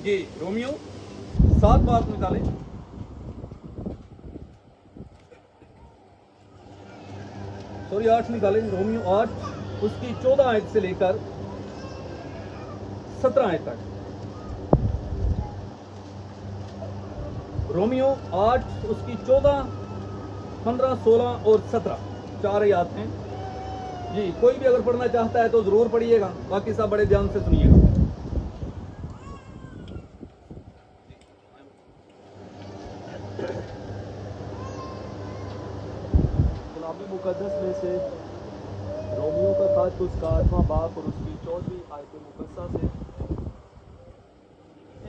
जी Romeo 7 बात निकालें। Sorry 8 निकालें। रोमियो 8 उसकी 14 आयत से लेकर 17 आयत तक। रोमियो 8 उसकी 14, 15, 16 और 17 4 आयत हैं जी। कोई भी अगर पढ़ना चाहता है तो जरूर पढ़िएगा, बाकी सब बड़े ध्यान से सुनिएगा। कलामी मुकद्दस में से रोमियो का खत उसका 8वां बाब और उसकी 14वीं आयत मुकद्दसा से,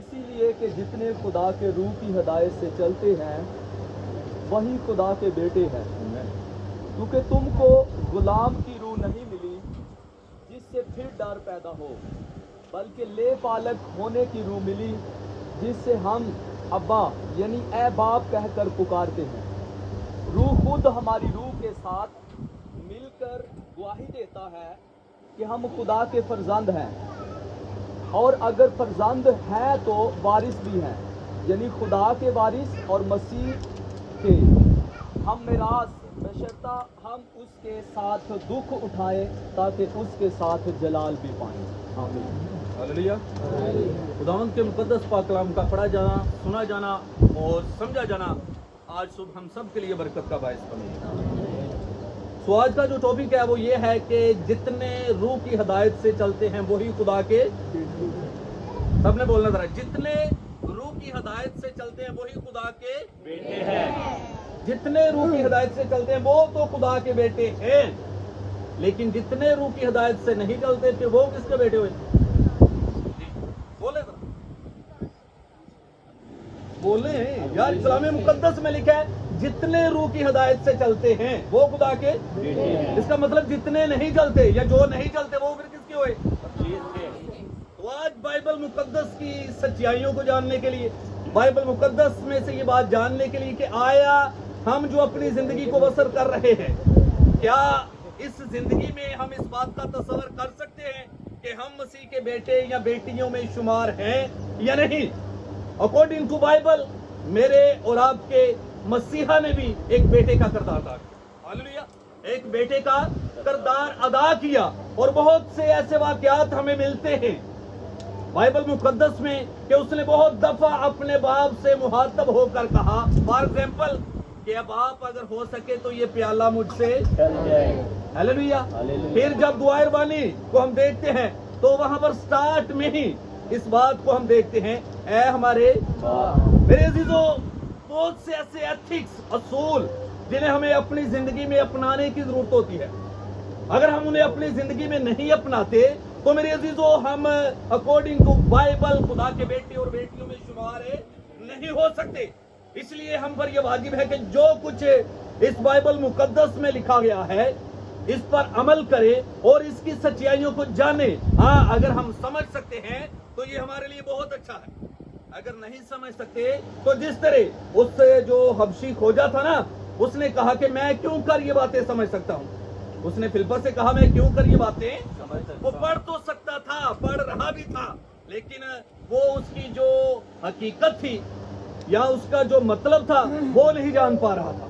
इसीलिए कि जितने खुदा के रूह की हिदायत से चलते हैं वही खुदा के बेटे हैं, क्योंकि तुमको गुलाम की रूह नहीं मिली जिससे फिर डर पैदा हो, बल्कि ले पालक होने की रूह मिली जिससे हम अब्बा यानी ए बाप कहकर पुकारते हैं। रूह खुद हमारी रूह के साथ मिलकर गवाही देता है कि हम खुदा के फर्जंद हैं, और अगर फर्जंद हैं तो वारिस भी हैं, यानी खुदा के वारिस और मसीह के हम मिरास, बशर्ता हम उसके साथ दुख उठाएं ताकि उसके साथ जलाल भी पाएं। आमीन। हालेलुया। खुदावंद के मुकद्दस पाक कलाम का पढ़ा जाना, सुना जाना और समझा जाना आज सुबह हम सब के लिए बरकत का बायस बने। तो आज का जो टॉपिक है वो ये है कि जितने रूह की हिदायत से चलते हैं वही खुदा के, सबने बोलना जरा, जितने रूह की हिदायत से चलते हैं वही खुदा के बेटे हैं। जितने रूह की हिदायत से चलते हैं वो तो खुदा के बेटे हैं, लेकिन जितने रूह की हिदायत से नहीं चलते फिर वो किसके बेटे हुए? बोले जरा, बोले यार। कलाम मुकद्दस में लिखा है जितने रूह की हिदायत से चलते हैं वो खुदा के बेटे हैं। इसका मतलब जितने नहीं चलते या जो नहीं चलते वो फिर किसके हुए? तो आज बाइबल मुकद्दस की सच्चाइयों को जानने के लिए, बाइबल मुकद्दस में से ये बात जानने के लिए कि आया हम जो अपनी जिंदगी को बसर कर रहे हैं, क्या इस जिंदगी में हम इस बात का तस्वर कर सकते हैं कि हम मसीह के बेटे या बेटियों में शुमार हैं या नहीं? अकॉर्डिंग टू बाइबल मेरे और आपके मसीहा ने भी एक बेटे का किरदार अदा किया। हालेलुया। एक बेटे का किरदार अदा किया, और बहुत से ऐसे वाकयात हमें मिलते हैं बाइबल मुकद्दस में कि उसने बहुत दफा अपने बाप से मुहातब होकर कहा, फॉर एग्जाम्पल कि बाप अगर हो सके तो ये प्याला मुझसे चल जाए। हालेलुया। फिर जब दुआए रबानी को हम देखते हैं तो वहां पर स्टार्ट में ही इस बात को हम देखते हैं, ऐ हमारे मेरे अजीजों, बहुत से ऐसे एथिक्स, असूल जिन्हें हमें अपनी जिंदगी में अपनाने की जरूरत होती है। अगर हम उन्हें अपनी जिंदगी में नहीं अपनाते तो मेरे अजीजों हम अकॉर्डिंग टू बाइबल खुदा के बेटे और बेटियों में शुमार नहीं हो सकते। इसलिए हम पर यह वाजिब है कि जो कुछ इस बाइबल मुकद्दस में लिखा गया है इस पर अमल करें और इसकी सच्चाइयों को जाने। हाँ, अगर हम समझ सकते हैं तो ये हमारे लिए बहुत अच्छा है। अगर नहीं समझ सकते तो जिस तरह उस जो हबशी खोजा था ना, उसने कहा कि मैं क्यों कर ये बातें समझ सकता हूँ। उसने फिलिप्पस से कहा मैं क्यों कर ये बातें समझ सकता। वो पढ़ तो सकता था, पढ़ रहा भी था, लेकिन वो उसकी जो हकीकत थी या उसका जो मतलब था वो नहीं जान पा रहा था।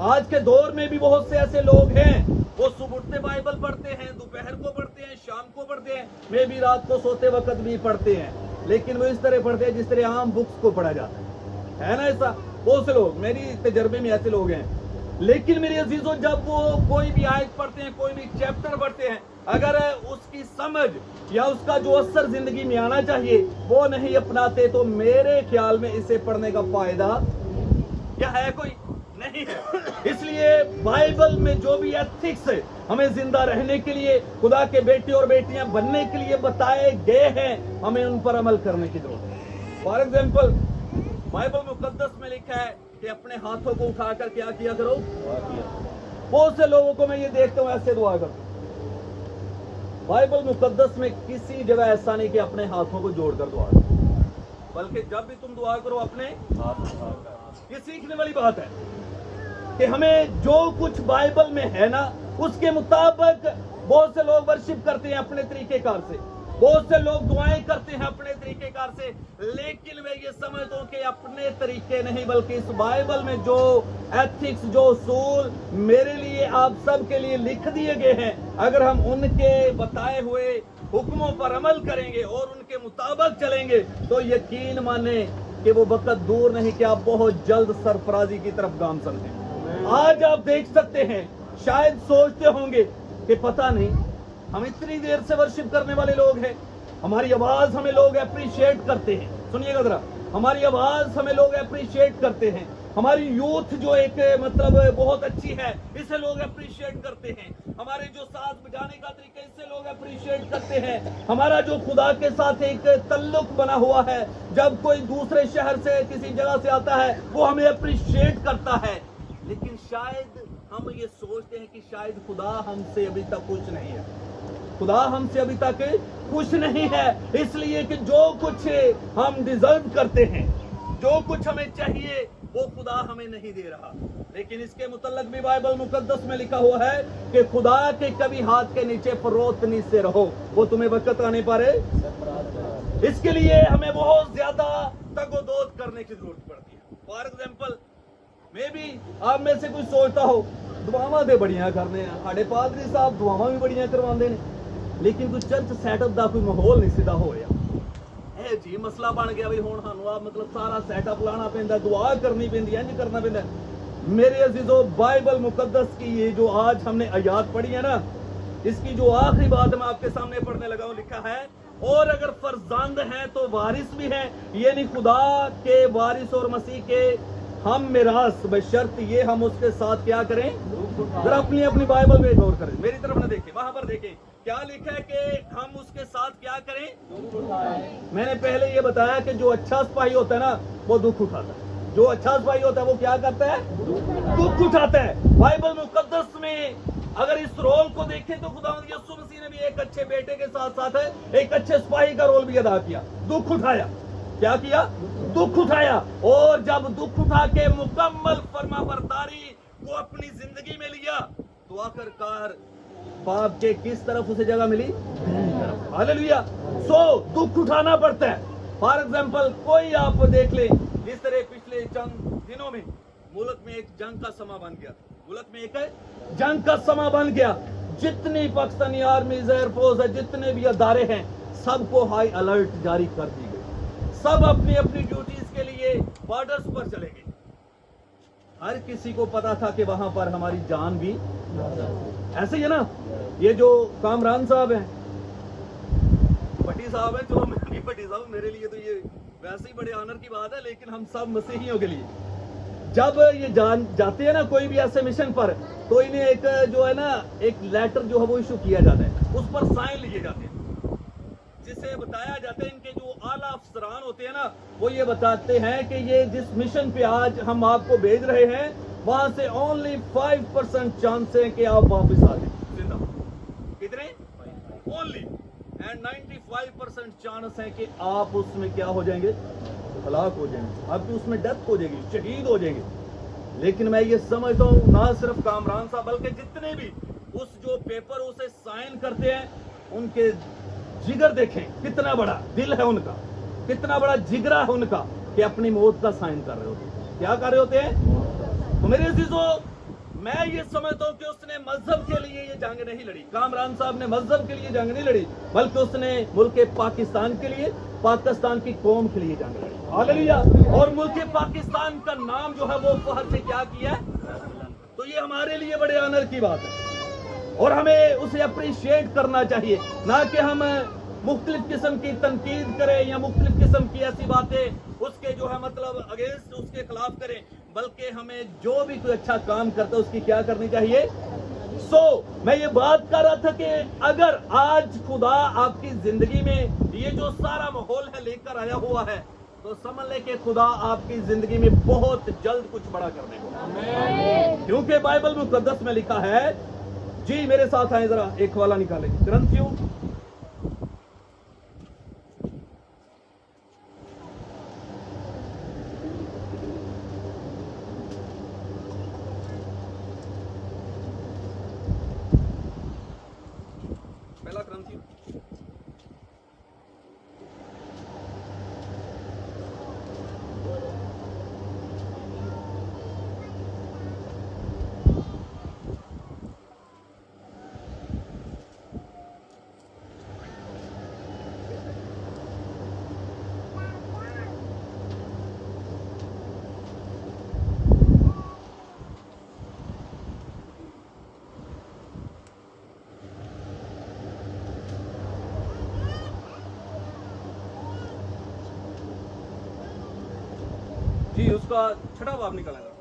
आज के दौर में भी बहुत से ऐसे लोग हैं, वो सुबह उठते बाइबल पढ़ते हैं, दोपहर को पढ़ते हैं, शाम को पढ़ते हैं, मैं भी रात को सोते वक्त भी पढ़ते हैं, लेकिन वो इस तरह पढ़ते हैं जिस तरह आम बुक्स को पढ़ा जाता है ना। ऐसा बहुत से लोग, मेरी तजर्बे में ऐसे लोग हैं। लेकिन मेरे अजीजों, जब वो कोई भी आयत पढ़ते हैं, कोई भी चैप्टर पढ़ते हैं, अगर उसकी समझ या उसका जो असर जिंदगी में आना चाहिए वो नहीं अपनाते तो मेरे ख्याल में इसे पढ़ने का फायदा क्या है? कोई नहीं है। इसलिए बाइबल में जो भी एथिक्स हमें जिंदा रहने के लिए, खुदा के बेटे और बेटियां बनने के लिए बताए गए हैं, हमें उन पर अमल करने की जरूरत है। फॉर एग्जाम्पल बाइबल मुकद्दस में लिखा है कि अपने हाथों को उठाकर क्या किया करो? बहुत से लोगों को मैं ये देखता हूँ ऐसे दुआ करते। बाइबल मुकद्दस में किसी जगह ऐसा नहीं कि अपने हाथों को जोड़कर दुआ करो, बल्कि जब भी तुम दुआ करो अपने हाथ। ये सीखने वाली बात है कि हमें जो कुछ बाइबल में है ना उसके मुताबिक बहुत से लोग वर्शिप करते हैं अपने तरीके कार से। बहुत से लोग दुआएं करते हैं अपने तरीकेकार से, लेकिन मैं ये समझता हूं कि अपने तरीके नहीं बल्कि इस बाइबल में जो एथिक्स, जो उसूल मेरे लिए आप सब के लिए लिख दिए गए हैं, अगर हम उनके बताए हुए हुक्मों पर अमल करेंगे और उनके मुताबिक चलेंगे तो यकीन माने कि वो वक्त दूर नहीं कि आप बहुत जल्द सरफराजी की तरफ गामजन हैं। आज आप देख सकते हैं, शायद सोचते होंगे कि पता नहीं, हम इतनी देर से वर्शिप करने वाले लोग हैं, हमारी आवाज हमें लोग अप्रिशिएट करते हैं। सुनिएगा जरा, हमारी आवाज हमें लोग अप्रिशिएट करते हैं, हमारी यूथ जो एक मतलब बहुत अच्छी है इसे लोग अप्रिशिएट करते हैं, हमारे जो साथ बजाने का तरीका इसे लोग अप्रिशिएट करते हैं, हमारा जो खुदा के साथ एक तल्लुक बना हुआ है, जब कोई दूसरे शहर से किसी जगह से आता है वो हमें अप्रिशिएट करता है। लेकिन शायद हम ये सोचते हैं कि शायद खुदा हमसे अभी तक खुश नहीं है, खुदा हमसे अभी तक खुश नहीं है, इसलिए कि जो कुछ हम डिजर्व करते हैं, जो कुछ हमें चाहिए वो खुदा हमें नहीं दे रहा। लेकिन इसके मुतल्लक भी बाइबल मुकद्दस में लिखा हुआ है कि खुदा के कभी हाथ के नीचे फरोतनी से रहो, वो तुम्हें वक्त आने पर इसके लिए हमें बहुत ज्यादा तगोदोद करने की जरूरत पड़ती है। फॉर एग्जाम्पल, मैं भी आप में से कुछ सोचता हो दुआवां दे बड़ियां करने, साढ़े पादरी साहब दुआवां भी बड़ियां करवाते हैं, लेकिन कोई चर्च सैटअप का कोई माहौल नहीं सीधा होया। जी मसला बन गया भी हुण सानू आ मतलब सारा सेटअप लाना पैंदा, दुआ करनी पैंदी, इंज करना पैंदा। मेरे अजीजों, बाइबल मुकद्दस की ये जो आज हमने आयात पढ़ी है ना, इसकी जो आखिरी बात मैं आपके सामने पढ़ने लगा हूं, लिखा है और अगर फर्जंद हैं तो वारिस भी हैं, यानी खुदा के वारिस और मसीह के हम मिरास, बशर्त ये हम उसके साथ क्या करें। जरा अपनी अपनी बाइबल में गौर करें, मेरी तरफ न देखें, वहां पर देखें क्या लिखा है कि हम उसके साथ क्या करें। मैंने पहले ये बताया कि जो अच्छा सिपाही होता है ना वो दुख उठाता है, जो अच्छा सिपाही होता है वो क्या करता है, दुख उठाता है। बाइबल मुकद्दस में अगर इस रोल को देखें तो खुदा यीशु मसीह ने भी एक अच्छे बेटे के साथ साथ एक अच्छे सिपाही का रोल भी अदा किया, दुख उठाया। क्या किया, दुख उठाया, और जब दुख उठा के मुकम्मल फरमाबरदारी को अपनी जिंदगी में लिया तो आखिरकार बाप के किस तरफ उसे जगह मिली, हालेलुया। सो दुख उठाना पड़ता है। फॉर एग्जाम्पल, कोई आप देख ले, जिस तरह पिछले चंद दिनों में मुल्क में एक जंग का समा बन गया, मुल्क में एक जंग का समा बन गया, जितनी पाकिस्तानी आर्मी, एयरफोर्स है, जितने भी अदारे हैं, सबको हाई अलर्ट जारी कर दी गई, सब अपनी अपनी ड्यूटीज के लिए बॉर्डर्स पर चले गए। हर किसी को पता था कि वहां पर हमारी जान भी ऐसे ही है ना। ये जो कामरान साहब हैं, भट्टी साहब हैं, चलो मैं नहीं भट्टी साहब, मेरे लिए तो ये वैसे ही बड़े ऑनर की बात है, लेकिन हम सब मसीहियों के लिए जब ये जान जाते हैं ना कोई भी ऐसे मिशन पर, तो इन्हें एक जो है ना एक लेटर जो है वो इशू किया जाता है, उस पर साइन लिए जाते हैं, जिससे बताया जाता है, इनके जो आला अफसरान होते हैं ना वो ये बताते हैं कि ये जिस मिशन पे आज हम आपको भेज रहे हैं वहां से ओनली 5% चांस है कि आप वापस आ जाए जिंदा। कितने? ओनली, एंड 95% चांस है कि आप उसमें क्या हो जाएंगे, हलाक हो जाएंगे, आपकी उसमें डेथ हो जाएगी, शहीद हो जाएंगे। लेकिन मैं ये समझता हूँ ना सिर्फ कामरान साहब बल्कि जितने भी उस जो पेपर उसे साइन करते हैं, उनके जिगर देखें, कितना बड़ा दिल है उनका, कितना बड़ा जिगरा है उनका कि अपनी मौत का साइन कर रहे होते हैं। क्या कर रहे होते हैं? तो मेरे अजीजों, मैं ये समझता हूँ कि उसने मजहब के लिए ये जंग नहीं लड़ी, कामरान साहब ने मजहब के लिए जंग नहीं लड़ी, बल्कि उसने मुल्क पाकिस्तान के लिए, पाकिस्तान की कौम के लिए जंग लड़ी, हालेलुया। और मुल्क पाकिस्तान का नाम जो है वो फहर से क्या किया है, तो ये हमारे लिए बड़े ऑनर की बात है और हमें उसे अप्रिशिएट करना चाहिए, ना कि हम मुख्तलिफ किस्म की तनकीद करें या मुख्तलिफ किस्म की ऐसी बातें उसके जो है मतलब अगेंस्ट उसके खिलाफ करें, बल्कि हमें जो भी कोई अच्छा काम करता है उसकी क्या करनी चाहिए। मैं ये बात कर रहा था कि अगर आज खुदा आपकी जिंदगी में ये जो सारा माहौल है लेकर आया हुआ है, तो समझ ले कि खुदा आपकी जिंदगी में बहुत जल्द कुछ बड़ा करने को, क्योंकि बाइबल मुकद्दस में लिखा है। जी मेरे साथ आए, जरा एक हवाला निकालें, ग्रंथियों पहला ग्रंथियों जी उसका छठा बाब निकालेंगे,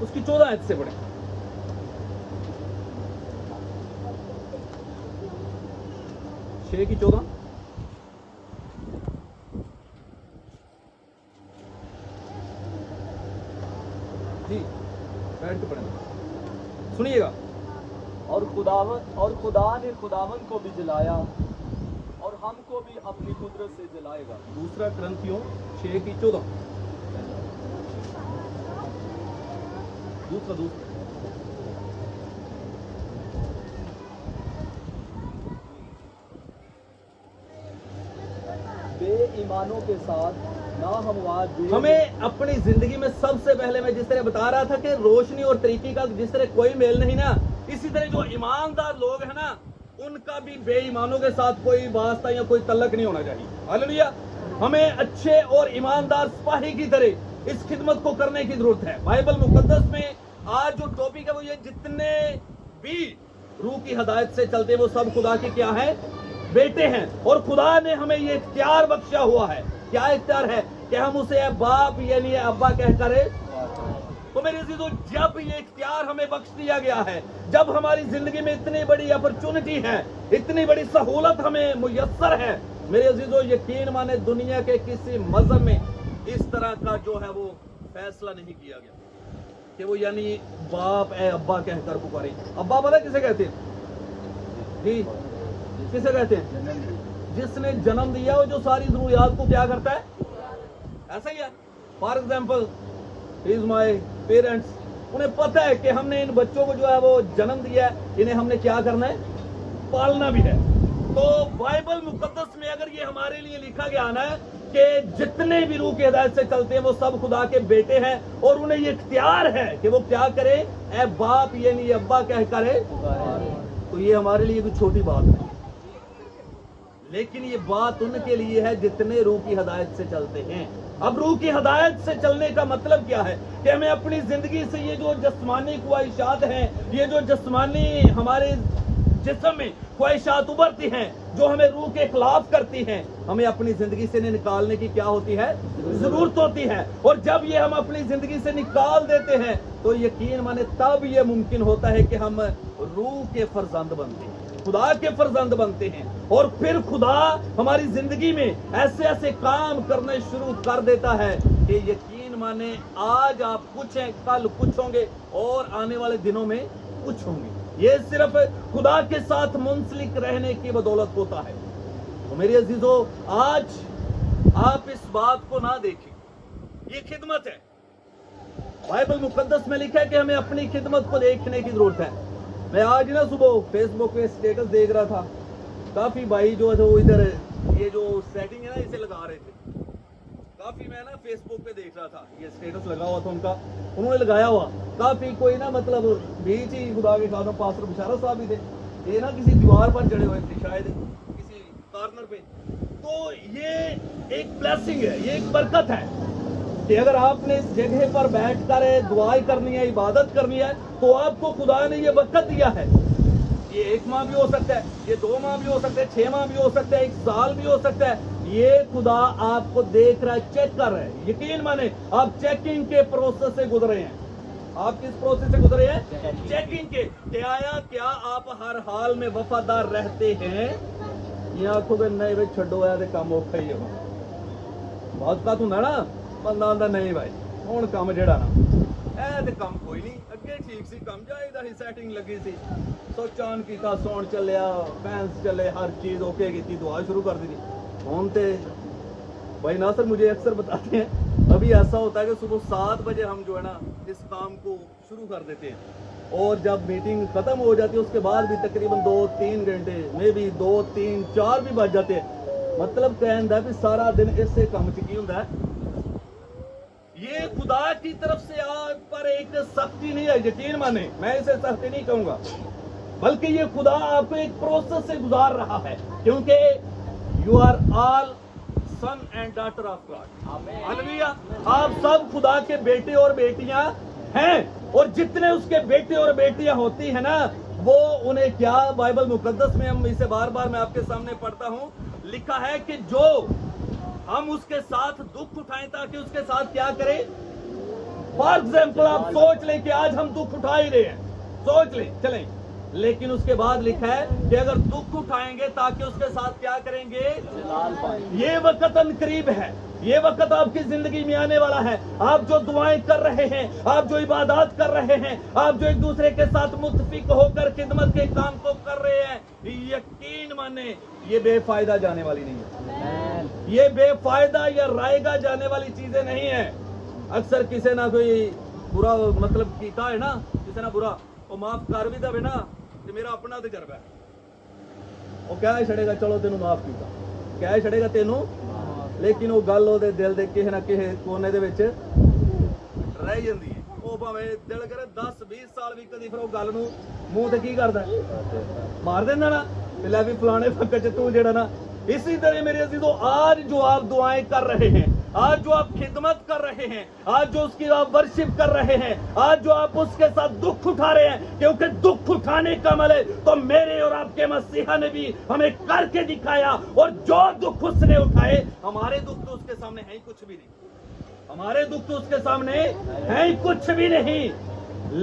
उसकी 14 आयत से पढ़ें। छह की 14 जी बैठ के पढ़ेंगे, सुनिएगा। और खुदा ने खुदावन को भी जलाया और हमको भी अपनी कुदरत से जलाएगा। दूसरा क्रंथियों 6 की 14 दूसरा बेईमानों के साथ ना हमवार जुए हमें अपनी जिंदगी में सबसे पहले मैं जिस तरह बता रहा था कि रोशनी और तरीके का जिस तरह कोई मेल नहीं ना, इसी तरह जो ईमानदार लोग हैं ना उनका भी बेईमानों के साथ कोई वास्ता या कोई तल्लक नहीं होना चाहिए। हालेलुया। हमें अच्छे और ईमानदार सिपाही की तरह इस खिदमत को करने की जरूरत है। बाइबल मुकद्दस में आज जो टॉपिक है वो ये, जितने भी रूह की हदायत से चलते हैं वो सब खुदा के क्या है, बेटे हैं। और खुदा ने हमें ये इख्तियार बख्शा हुआ है। क्या इख्तियार है कि हम उसे बाप यानी अब्बा कहकर, तो मेरे अजीजों जब ये इख्तियार हमें बख्श दिया गया है, जब हमारी जिंदगी में इतनी बड़ी अपॉर्चुनिटी है, इतनी बड़ी सहूलत हमें मुयस्सर है, मेरे अजीजों यकीन माने दुनिया के किसी मजहब में इस तरह का जो है वो फैसला नहीं किया गया कि वो यानी बाप ए अब्बा कहकर पुकारे। अब्बा पता किसे कहते हैं जी, किसे कहते हैं? जिसने जन्म दिया हो, जो सारी जरूरियात को क्या करता है, ऐसा ही है। For example is my parents, उन्हें पता है कि हमने इन बच्चों को जो है वो जन्म दिया है, इन्हें हमने क्या करना है, पालना भी है। तो बाइबल मुकद्दस में अगर ये हमारे लिए लिखा गया ना कि जितने भी रूह की हिदायत से चलते हैं वो सब खुदा के बेटे हैं और उन्हें ये इख्तियार है कि वो क्या करे, ए बाप यानी अब्बा कह करे, तो ये हमारे लिए कोई छोटी बात नहीं, लेकिन ये बात उनके लिए है जितने रूह की हिदायत से चलते हैं। अब रूह की हिदायत से चलने का मतलब क्या है कि हमें अपनी जिंदगी से ये जो जिस्मानी ख्वाहिशात हैं, ये जो जिस्मानी हमारे जिस्म में ख्वाहिशात उभरती हैं, जो हमें रूह के खिलाफ करती हैं, हमें अपनी जिंदगी से निकालने की क्या होती है, जरूरत होती है। और जब ये हम अपनी जिंदगी से निकाल देते हैं तो यकीन माने तब ये मुमकिन होता है कि हम रूह के फर्जंद बनते हैं, खुदा के फर्जंद बनते हैं। और फिर खुदा हमारी जिंदगी में ऐसे ऐसे काम करने शुरू कर देता है कि यकीन माने आज आप कुछ हैं, कल कुछ होंगे और आने वाले दिनों में कुछ होंगे। ये सिर्फ खुदा के साथ मुंसलिक रहने की बदौलत होता है। तो मेरे अजीजों, आज आप इस बात को ना देखें, ये खिदमत है। बाइबल मुकद्दस में लिखा है कि हमें अपनी खिदमत को देखने की जरूरत है। मैं आज ना सुबह फेसबुक पे स्टेटस देख रहा था, काफी भाई जो है वो इधर ये जो सेटिंग है ना इसे लगा रहे थे। काफी मैं ना फेसबुक पे देख रहा था, ये स्टेटस लगा हुआ था उनका, उन्होंने लगाया हुआ काफी कोई ना मतलब बीच ही खुदा के खानों पास्टर बिशारा साहब भी थे, ये ना किसी दीवार पर चढ़े हुए थे शायद किसी कॉर्नर पे। तो ये एक ब्लेसिंग है, ये एक बरकत है कि अगर आपने इस जगह पर बैठकर दुआएं करनी है, इबादत करनी है, तो आपको खुदा ने ये बरकत दिया है। ये 1 माह भी हो सकता है, ये 2 माह भी हो सकता है, 6 माह भी हो सकता है, 1 साल भी हो सकता है। ये खुदा आपको देख रहा है, चेक कर रहा है। यकीन माने आप चेकिंग के प्रोसेस से गुजरे हैं। आप किस प्रोसेस से गुजरे हैं? चेकिंग के। क्या आप हर हाल में वफादार रहते हैं? ये आंखों के नहीं भाई छो यार काम औखा ही है, बहुत का होंगे ना बंदा आंदा नहीं भाई हुण काम जेड़ा ना ए ते काम कोई नहीं, अगे ठीक सी काम जायदा ही सैटिंग लगी सी, सोचान कीता, सौण चलिया, फैंस चले, हर चीज ओके की, दुआ शुरू कर दी। हुण ते भाई नासर मुझे अक्सर बताते हैं, अभी ऐसा होता है कि सुबह 7 बजे हम जो है ना इस काम को शुरू कर देते हैं और जब मीटिंग खत्म हो जाती है उसके बाद भी तकरीबन 2-3 घंटे में भी 2-3-4 भी बज जाते हैं। मतलब कहना है कि सारा दिन इससे कम च की होता है। ये खुदा की तरफ से आप पर एक सख्ती नहीं है, यकीन माने मैं इसे सख्ती नहीं कहूंगा, बल्कि ये खुदा आपको एक प्रोसेस से गुजार रहा है, क्योंकि you are all son and daughter of God. Hallelujah. आप सब खुदा के बेटे और बेटियां हैं, और जितने उसके बेटे और बेटियां होती है ना, वो उन्हें क्या, बाइबल मुकद्दस में हम इसे बार बार मैं आपके सामने पढ़ता हूं, लिखा है कि जो हम उसके साथ दुख उठाएं ताकि उसके साथ क्या करें। फॉर एग्जाम्पल आप सोच लें कि आज हम दुख उठा ही रहे हैं, सोच लें, चलें, लेकिन उसके बाद लिखा है कि अगर दुख उठाएंगे ताकि उसके साथ क्या करेंगे, जलाल पाएंगे। ये वक्त अनकरीब है, ये वक्त आपकी जिंदगी में आने वाला है। आप जो दुआएं कर रहे हैं, आप जो इबादत कर रहे हैं, आप जो एक दूसरे के साथ मुत्तफिक होकर खिदमत के काम को कर रहे हैं, यकीन माने ये बेफायदा जाने वाली नहीं है। ये बेफायदा या रायगा जाने वाली चीजें नहीं है। अक्सर किसी ना कोई बुरा मतलब कीता है ना, किसी ना बुरा वो माफ कर भी दे ना, तो मेरा अपना तजर्बा है, वो क्या छड़ेगा, चलो तेनू माफ किया, क्या छड़ेगा तेनू, लेकिन वो गल ਉਹਦੇ ਦਿਲ ਦੇ ਕਿਸੇ ਨਾ ਕਿਸੇ ਕੋਨੇ ਦੇ ਵਿੱਚ ਰਹਿ ਜਾਂਦੀ ਹੈ। ਉਹ ਭਾਵੇਂ ਦਿਲ ਕਰੇ 10 20 ਸਾਲ ਵੀ ਕਦੀ ਫਿਰ ਉਹ ਗੱਲ ਨੂੰ ਮੂੰਹ ਤੇ ਕੀ ਕਰਦਾ, ਮਾਰ ਦਿੰਦਾ ਨਾ, ਤੇ ਲੈ ਵੀ ਫਲਾਣੇ ਵਕਤ ਚ ਤੂੰ ਜਿਹੜਾ ਨਾ। इसी तरह मेरे अजीजों, आज जो आप दुआएं कर रहे हैं, आज जो आप खिदमत कर रहे हैं, आज जो उसकी आप वर्शिप कर रहे हैं, आज जो आप उसके साथ दुख उठा रहे हैं, क्योंकि दुख उठाने का अमल है तो मेरे और आपके मसीहा ने भी हमें करके दिखाया। और जो दुख उसने उठाए, हमारे दुख तो उसके सामने है ही कुछ भी नहीं, हमारे दुख तो उसके सामने है ही कुछ भी नहीं।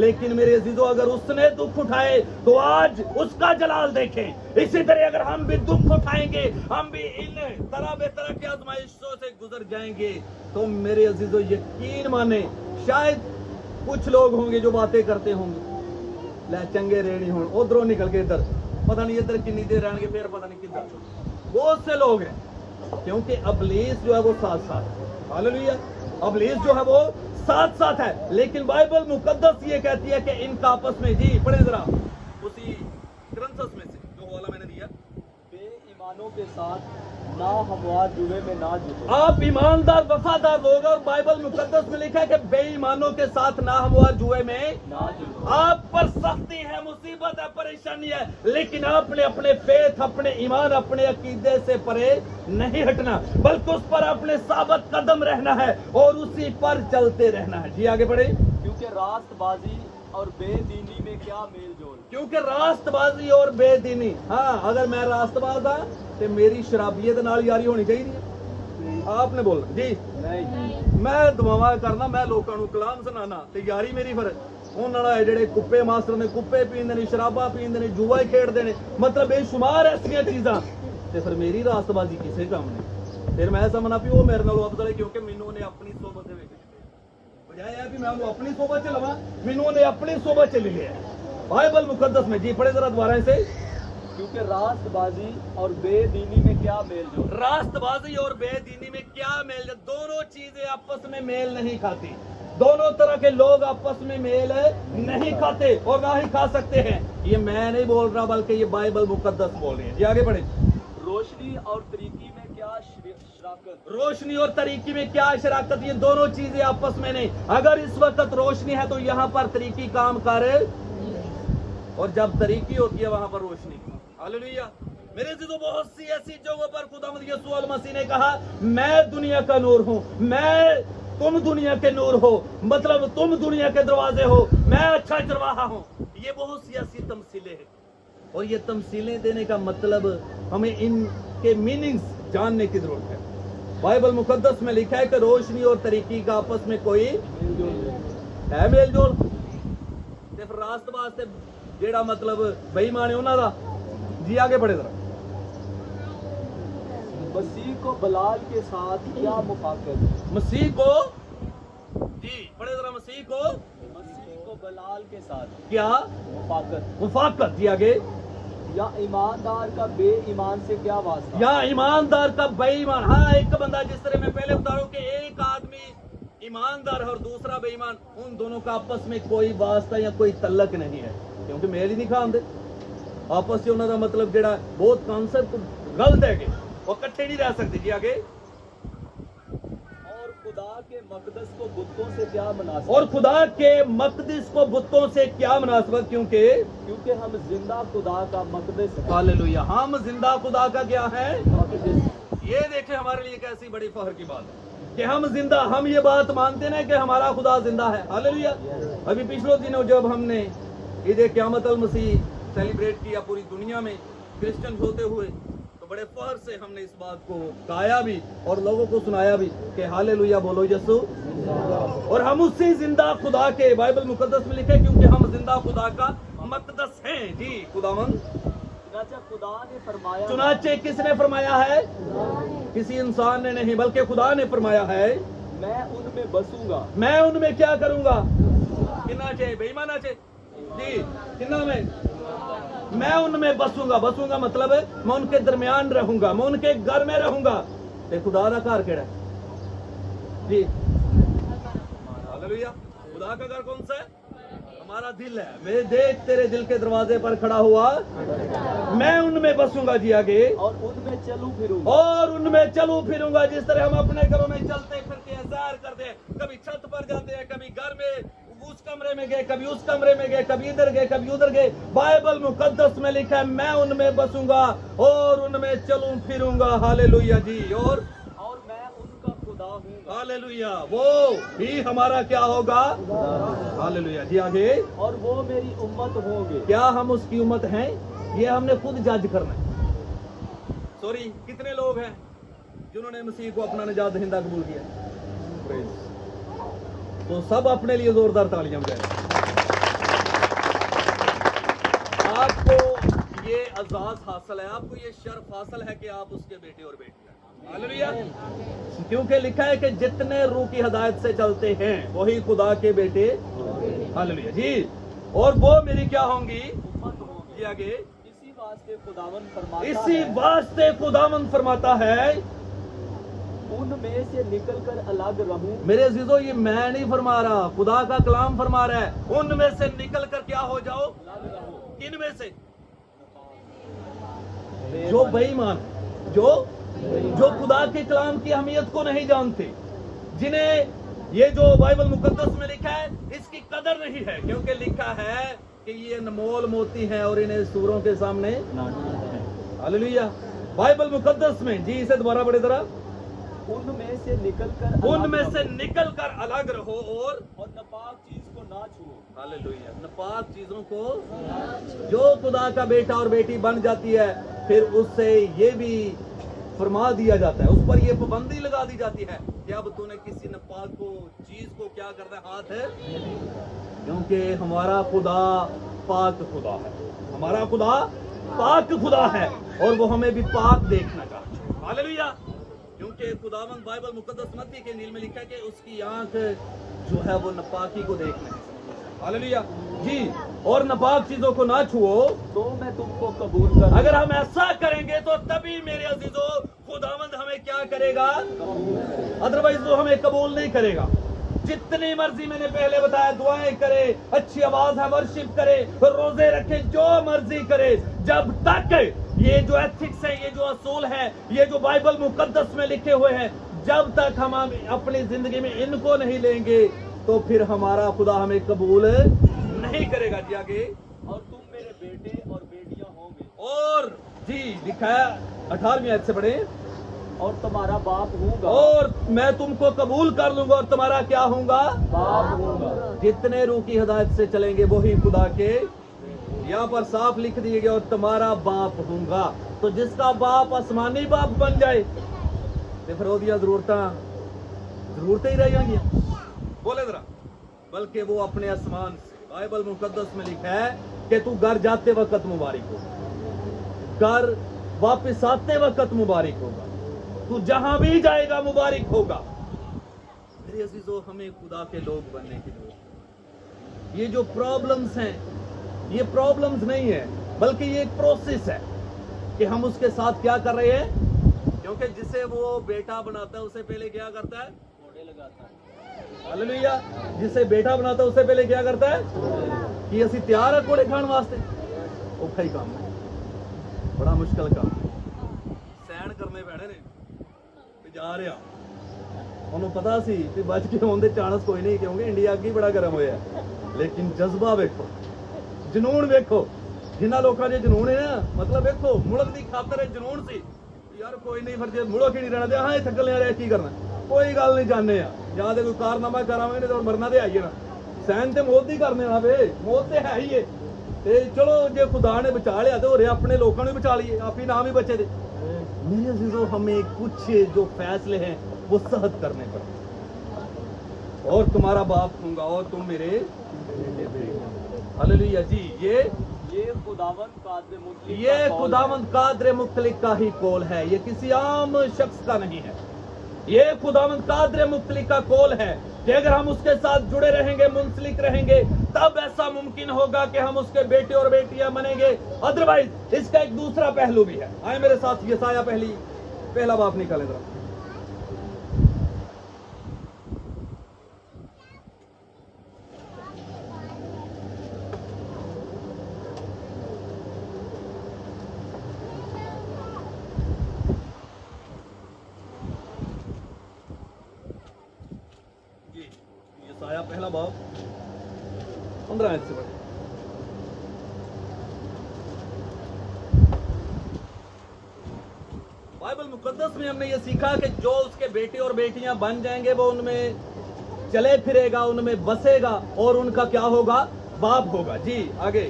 लेकिन मेरे अजीजों, अगर उसने दुख उठाए तो आज उसका जलाल देखें। इसी तरह अगर हम भी दुख उठाएंगे, हम भी इन तरह बेतरह की आजमाइशों से गुजर जाएंगे, तो मेरे अजीजों यकीन माने, शायद कुछ लोग होंगे जो बातें करते होंगे, ले चंगे रेणी हो, उधरों निकल के इधर, पता नहीं इधर कितनी देर रहेंगे, फिर पता नहीं किधर। बहुत से लोग हैं, क्योंकि अबलीस जो है वो साथ साथ है। हालेलुया, अबलीस जो है वो साथ साथ है। लेकिन बाइबल मुकद्दस ये कहती है कि इनका आपस में, जी पढ़े जरा उसी ग्रंथस में से जो हवाला मैंने दिया, बेईमानों के साथ ना हमवार जुए में ना जुटो। आप ईमानदार वफादार लोग, और बाइबल मुकद्दस में लिखा है कि बेईमानों के साथ ना हमवार जुए में ना जुटो। आप पर सख्ती है, मुसीबत है, परेशानी है, लेकिन आपने अपने फेथ, अपने ईमान, अपने अकीदे से परे नहीं हटना, बल्कि उस पर अपने साबित कदम रहना है और उसी पर चलते रहना है। जी आगे बढ़े। क्योंकि रास्तबाजी और बेदीनी में क्या मेल जोल। क्योंकि रास्तबाजी और बेदीनी, हाँ, अगर मैं रास्तबाज हाँ तो मेरी शराबियत नाल यारी होनी चाहिए। आपने बोलना जी नहीं, मैं दुआवां करना, मैं लोगों को कलाम सुनाना, ते यारी मेरी फिर ਉਹਨਾਂ ਨਾਲ ਜਿਹੜੇ ਕੁੱਪੇ ਮਾਸਟਰ ਨੇ, ਕੁੱਪੇ ਪੀਂਦੇ ਨੇ, ਸ਼ਰਾਬਾਂ ਪੀਂਦੇ ਨੇ, ਜੂਆ ਖੇਡਦੇ ਨੇ, ਮਤਲਬ ਬੇਸ਼ੁਮਾਰ ਐਸੀਆਂ ਚੀਜ਼ਾਂ, ਤੇ ਫਿਰ ਮੇਰੀ ਰਾਸਤਬਾਜ਼ੀ ਕਿਸੇ ਕੰਮ ਨਹੀਂ। ਫਿਰ ਮੈਂ ਸਮਝਣਾ ਵੀ ਉਹ ਮੇਰੇ ਨਾਲੋਂ ਅਫਜ਼ਲ ਹੈ, ਕਿਉਂਕਿ ਮੈਨੂੰ ਉਹਨੇ ਆਪਣੀ ਸੋਬਤ ਦੇ ਵਿੱਚ ਬਜਾਏ ਹੈ ਵੀ ਮੈਂ ਉਹਨੂੰ ਆਪਣੀ ਸੋਬਤ ਚ ਲਵਾਂ, ਮੈਨੂੰ ਉਹਨੇ ਆਪਣੀ ਸੋਬਤ ਚ ਲੈ ਲਿਆ। बाइबल मुकद्दस में, जी पढ़े जरा दोबारा से। क्योंकि रास्तबाजी और बेदीनी में क्या मेल जोल। रास्तबाजी और बेदीनी में क्या मेल जोल, दोनों चीजें आपस में मेल नहीं खाती। दोनों तरह के लोग आपस में मेल नहीं खाते और ना ही खा सकते हैं। ये मैं नहीं बोल रहा, बल्कि ये बाइबल मुकद्दस बोल रही है। जी आगे बढ़े। रोशनी और तरीकी में क्या शराकत। रोशनी और तरीकी में क्या शराकत, ये दोनों चीजें आपस में नहीं। अगर इस वक्त रोशनी है तो यहाँ पर तरीकी काम कर, और जब तरीकी होती है वहां पर रोशनी। हालेलुया। मेरे जी, तो बहुत सी ऐसी जगहों पर खुदावंद यीशु अल मसीह ने कहा, मैं दुनिया का नूर हूं, मैं, तुम दुनिया के नूर हो, मतलब तुम दुनिया के दरवाजे हो, मैं अच्छा चरवाहा हूं। ये बहुत सी ऐसी तमसीलें हैं, और ये तमसीलें देने का मतलब हमें इनके मीनिंग्स जानने की जरूरत है। बाइबल मुकद्दस में लिखा है कि रोशनी और तरीकी का आपस में कोई है मेल जोल। सिर्फ रास्तबाज से जेड़ा मतलब बेईमान है उन्हां दा। जी आगे बढ़े जरा। मसीह को बलाल के साथ क्या मुफाकत। मसीह को, जी पढ़े जरा, मसीह को बलाल के साथ क्या मुफाकत। मुफाकत। जी आगे। या ईमानदार का बेईमान से क्या वास्ता। या ईमानदार का बेईमान, हाँ, एक बंदा, जिस तरह मैं पहले बता रहा हूं कि एक आदमी ईमानदार है और दूसरा बेईमान, उन दोनों का आपस में कोई वास्ता या कोई तल्लक नहीं है, क्योंकि मेल ही नहीं खाते आपस से। उन्होंने मतलब जेड़ा बहुत कॉन्सेप्ट गलत है कि वो इकट्ठे नहीं रह सकते। जी आगे। और खुदा के मकदस को बुतों से क्या मुनासिबत। और खुदा के मकदस को बुतों से क्या मुनासिबत, क्योंकि हम जिंदा खुदा का मकदस है। हालेलुया, हम जिंदा खुदा का क्या है, मकदस। ये देखे हमारे लिए कैसी बड़ी फख्र की बात है कि हम जिंदा, हम ये बात मानते हैं कि हमारा खुदा जिंदा है। हालेलुया। अभी पिछले दिनों जब हमने ईद क़यामत अल मसीह सेलिब्रेट किया पूरी दुनिया में क्रिश्चियन होते हुए, तो बड़े फख्र से हमने इस बात को गाया भी और लोगों को सुनाया भी कि हालेलुया बोलो यसु। और हम उसी जिंदा खुदा के, बाइबल मुकद्दस में लिखे क्योंकि हम जिंदा खुदा का मकदस हैं जी खुदावंद। चुनाचे खुदा ने फरमाया, चुनाचे किसने फरमाया है? किसी इंसान ने नहीं बल्कि खुदा ने फरमाया है, मैं उनमें बसूंगा। मैं उनमें क्या करूंगा? किन्ना चे बेईमाना चे जी, किन्ना में? मैं उनमें बसूंगा। बसूंगा मतलब मैं उनके दरमियान रहूंगा, मैं उनके घर में रहूंगा। ते खुदा का घर केड़ा है जी? हालेलुया। खुदा का घर कौन सा है? हमारा दिल है। मैं देख तेरे दिल के दरवाजे पर खड़ा हुआ, मैं उनमें बसूंगा जी। आगे, और उनमें चलूं फिरूंगा। और उनमें चलूं फिरूंगा। जिस तरह हम अपने घरों में चलते फिरते हैं, सैर करते हैं, कभी छत पर जाते हैं, कभी घर में उस कमरे में गए, कभी उस कमरे में गए, कभी इधर गए, कभी उधर गए। बाइबल मुकद्दस में लिखा है मैं उनमें बसूंगा और उनमें चलूं फिरूंगा। हालेलुया जी। और मैं उनका खुदा हूँ। हालेलुया, वो भी हमारा क्या होगा? हालेलुया जी। आगे, और वो मेरी उम्मत होंगे। क्या हम उसकी उम्मत हैं? ये हमने खुद जज करना है। सॉरी, कितने लोग हैं जिन्होंने मसीह को अपना निजात दहिंदा कबूल किया? Praise। तो सब अपने लिए जोरदार तालियां बजाएं। आपको ये एजाज हासिल है, आपको ये शर्फ हासिल है कि आप उसके बेटे और बेटी हैं। हालेलुया। क्योंकि लिखा है कि जितने रूह की हिदायत से चलते हैं वही खुदा के बेटे। हालेलुया जी। और वो मेरी क्या होंगी? उम्मत होंगे। जी आगे, इसी वास्ते खुदावन फरमाता इसी है, वास्ते खुदावंद फरमाता है, उनमें से निकलकर अलग रहूं। मेरे अजीजों ये मैं नहीं फरमा रहा, खुदा का कलाम फरमा रहा है, उनमें से निकल कर क्या हो जाओ? अलग रहूं। इनमें से जो बेईमान, जो खुदा के कलाम की अहमियत को नहीं जानते, जिन्हें ये जो बाइबल मुकद्दस में लिखा है इसकी कदर नहीं है, क्योंकि लिखा है कि ये अनमोल मोती हैं और इन्हें सूरों के सामने। हालेलुया। बाइबल मुकद्दस में जी, इसे दोबारा बड़ी तरह, उनमें से निकलकर उनमें से निकल कर अलग रहो और नापाक चीज को ना छुओ। हालेलुया। नापाक चीजों को, जो खुदा का बेटा और बेटी बन जाती है फिर उससे ये भी फरमा दिया जाता है, उस पर ये पाबंदी लगा दी जाती है कि अब तूने किसी नापाक को चीज को क्या करना है? हाथ है, क्योंकि हमारा खुदा पाक खुदा है। हमारा खुदा पाक खुदा है और वो हमें भी पाक देखना चाहता है। हालेलुया। क्योंकि खुदावंद बाइबल मुकद्दस मत्ती के नील में लिखा है कि उसकी आंख जो है वो नापाकी को देखने की। हालेलुया जी। और नापाक चीजों को ना छुओ, तो मैं तुमको कबूल कर। अगर हम ऐसा करेंगे तो तभी मेरे अजीजों खुदावंद हमें क्या करेगा? अदरवाइज वो हमें कबूल नहीं करेगा। जितनी मर्जी, मैंने पहले बताया, दुआएं करे, अच्छी आवाज है, वर्शिप करे, रोजे रखे, जो मर्जी करे, जब तक ये जो एथिक्स है, ये जो असूल है, ये जो बाइबल मुकद्दस में लिखे हुए हैं, जब तक हम अपनी जिंदगी में इनको नहीं लेंगे तो फिर हमारा खुदा हमें कबूल नहीं करेगा। जी आगे, और तुम मेरे बेटे और बेटियां होंगे। और जी लिखा है 18वीं आयत से पढ़े, और तुम्हारा बाप हूँगा। और मैं तुमको कबूल कर लूंगा और तुम्हारा क्या होऊंगा? बाप हूँगा। जितने रूह की हिदायत से चलेंगे वही खुदा के, यहाँ पर साफ लिख दिए गए, और तुम्हारा बाप होऊंगा। तो जिसका बाप आसमानी बाप बन जाए तो फिर ओदियां जरूरतें ही रह जाएंगी। बोले जरा, बल्कि वो अपने आसमान से, बाइबल मुकद्दस में लिखा है कि तू घर जाते वक्त मुबारक होगा, घर वापस आते वक्त मुबारक होगा, तू जहां भी जाएगा मुबारक होगा। मेरे अजीजों, हमें खुदा के लोग बनने की जरूरत है। ये जो प्रॉब्लम्स हैं, ये प्रॉब्लम्स नहीं है, बल्कि ये एक प्रोसेस है कि हम उसके साथ क्या कर रहे हैं। क्योंकि जिसे वो बेटा बनाता है उसे पहले क्या करता है? घोड़े लगाता है। हालेलुया। जिसे बेटा बनाता है उससे पहले क्या करता है? कि ਅਸੀਂ ਤਿਆਰ ਆ ਕੋੜੇ ਖਾਣ ਵਾਸਤੇ। ਔਖਾ ਹੀ ਕੰਮ ਹੈ, ਬੜਾ ਮੁਸ਼ਕਲ ਕੰਮ ਹੈ, ਸਹਿਣ ਕਰਨੇ ਪੈਣੇ ਨੇ। ਤੇ ਜਾ ਰਿਹਾ, ਉਹਨੂੰ ਪਤਾ ਸੀ ਕਿ ਬਚ ਕੇ ਆਉਣ ਦੇ ਚਾਂਸ ਕੋਈ ਨਹੀਂ, ਕਿਉਂਕਿ ਇੰਡੀਆ ਅੱਗੇ ਬੜਾ ਗਰਮ ਹੋਇਆ। ਲੇਕਿਨ ਜਜ਼ਬਾ ਵੇਖੋ, ਜਨੂਨ ਵੇਖੋ, ਜਿਨ੍ਹਾਂ ਲੋਕਾਂ ਦੇ ਜਨੂਨ ਹੈ ਨਾ, ਮਤਲਬ ਵੇਖੋ, ਮੁਲਕ ਦੀ ਖਾਤਰ ਜਨੂਨ ਸੀ ਯਾਰ, ਕੋਈ ਨਹੀਂ ਫਿਰ ਜੇ ਮੁਲਕ ਹੀ ਨਹੀਂ ਰਹਿਣਾ ਤੇ ਹਾਂ ਇਹ ਥੱਕ ਲਿਆ ਰਿਹਾ ਕੀ ਕਰਨਾ, ਕੋਈ ਗੱਲ ਨਹੀਂ, ਜਾਣੇ ਆ ਜਾਂ ਤੇ ਕੋਈ ਕਾਰਨਾਮਾ ਕਰਾਵਾਂਗੇ ਨਹੀਂ ਤਾਂ ਮਰਨਾ ਤੇ ਆਈਏ ਨਾ। ਸਹਿਨ ਤੇ ਮੌਤ ਹੀ ਕਰਨੇ ਆ ਵੇ, ਮੌਤ ਤੇ ਹੈ ਹੀ ਏ। ਤੇ ਚਲੋ ਜੇ ਖੁਦਾ ਨੇ ਬਚਾ ਲਿਆ ਤੇ ਹੋਰੇ ਆਪਣੇ ਲੋਕਾਂ ਨੂੰ ਬਚਾ ਲਈਏ, ਆਪੀ ਨਾਮ ਹੀ ਬਚੇ ਦੇ। मेरे अजीजों, हमें कुछ जो फैसले हैं वो सहद करने पड़ते, और तुम्हारा बाप होगा और तुम मेरे हालेलुया जी। ये खुदावंद कादर मुतलिक ये का कौल खुदावंद कादर मुतलिक का ही कौल है, ये किसी आम शख्स का नहीं है। ये खुदावंद कादर मुतलिक का कौल है कि अगर हम उसके साथ जुड़े रहेंगे, मुंसलिक रहेंगे, तब ऐसा मुमकिन होगा कि हम उसके बेटे और बेटियां बनेंगे। अदरवाइज इसका एक दूसरा पहलू भी है। आए मेरे साथ यसाया पहला बाप निकाले जरा। यसाया पहला बाप 15 आयत से पढ़े। बाइबल मुकद्दस में हमने ये सीखा कि जो उसके बेटे और बेटियां बन जाएंगे वो उनमें चले फिरेगा, उनमें बसेगा और उनका क्या होगा? बाप होगा। जी आगे